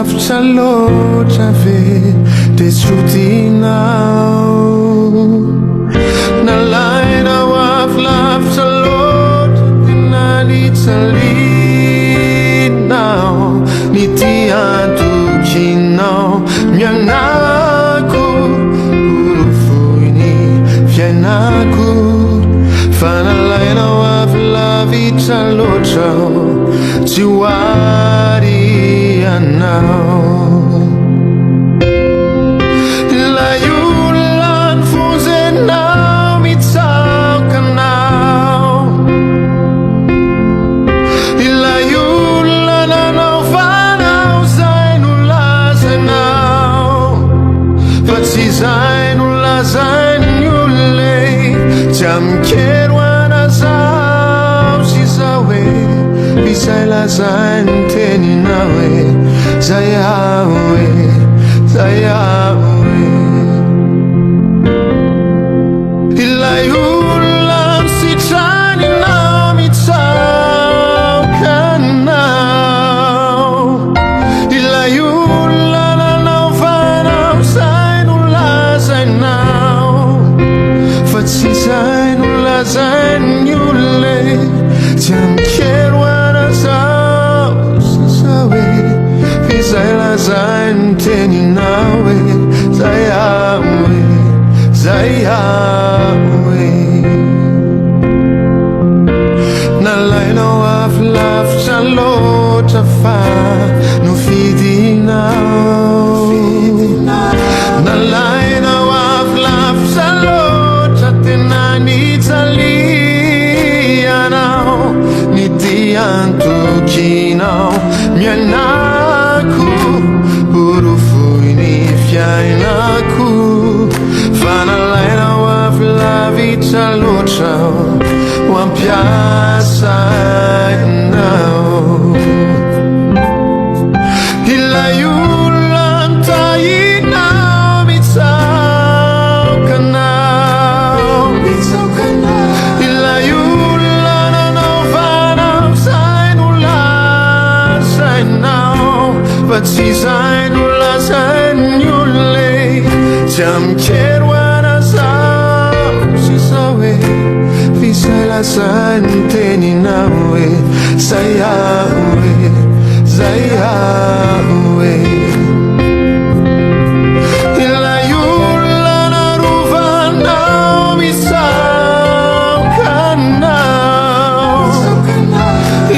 lavitra loatra ve de sotinao Nalainao avy lavitra loatra tena litsalinao ny tiantokinao mianako orovoiny fiainako fa nalainao avy lavitra loatra tsy hoary anao ilay olona nifonzenao mitsaokanao ilay olona nanaovanao zay nolazainao fa tsy zay nolazainy olonay tsy amikero anazao sy zao hoe izay lazainy teninao e zay aho e zay aho e ilay olona misitraninao mitsaokanao ilay olona nanaovanao zay nolazainao fa tsy zay nolazainy olona tsy amikero anazao sy zao e izay lazainy teninao e zay aho e zay aho e nalainao avy lavitra loatra fa nofidinao nalainao avy lavitra loatra tena nitsalianao ny tiantokinao mianako orovoiny fiainako fa nalainao avy lavitra loatra ho ampiasa ianao ilay olona mitahinao mitsaokanao ilay olona nanaovanao zay nolazainao fa tsy zay nolazainy olonay tsy amikero anazao sy zao e izay lazainy teninao e zay aho e zay aho e ilay olona narovanao mitsaokanao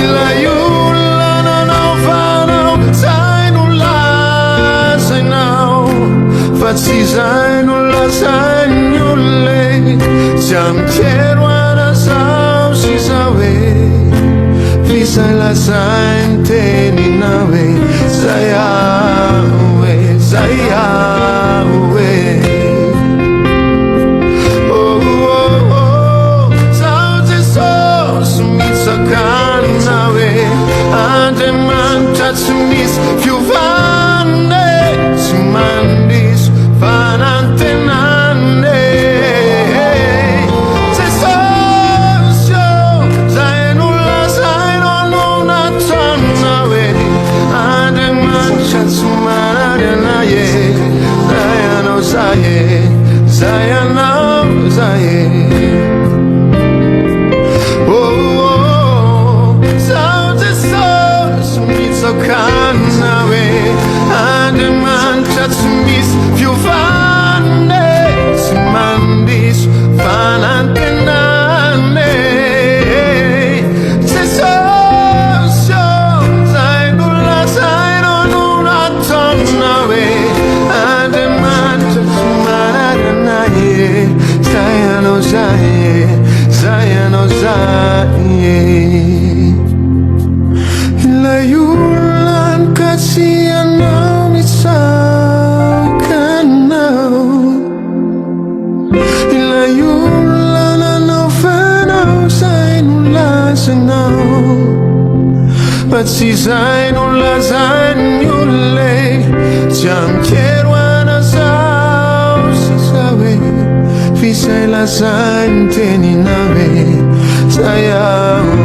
ilay olona nanaovanao zay nolazainao fa tsy zay nolazainy olonay tsy amikero anazao sy zao e izay lazainy teninao e zay aho e zay aho e zao Jesosy mitsakanao e Andriamanitra tsy misy fiovana tsy mandiso fanantenana Jesosy zay nolazainao no nataonao e Andriamanitra tsy manary anay e zay anao zay e zay anao zay e zao Jesosy mitsaokanao e Andriamanitra tsy misy fiovana tsy mandiso fanantenana Jesosy zay nolazainao no nataonao e Andriamanitra tsy manary anay e zay anao zay e zay anao zay e ilay olona nikasianao mitsaokanao ilay olona nanaovanao zay nolazainao fa tsy zay nolazainy olonay tsy amikero anazao sy zao e fisay lazainy teninao e zay aho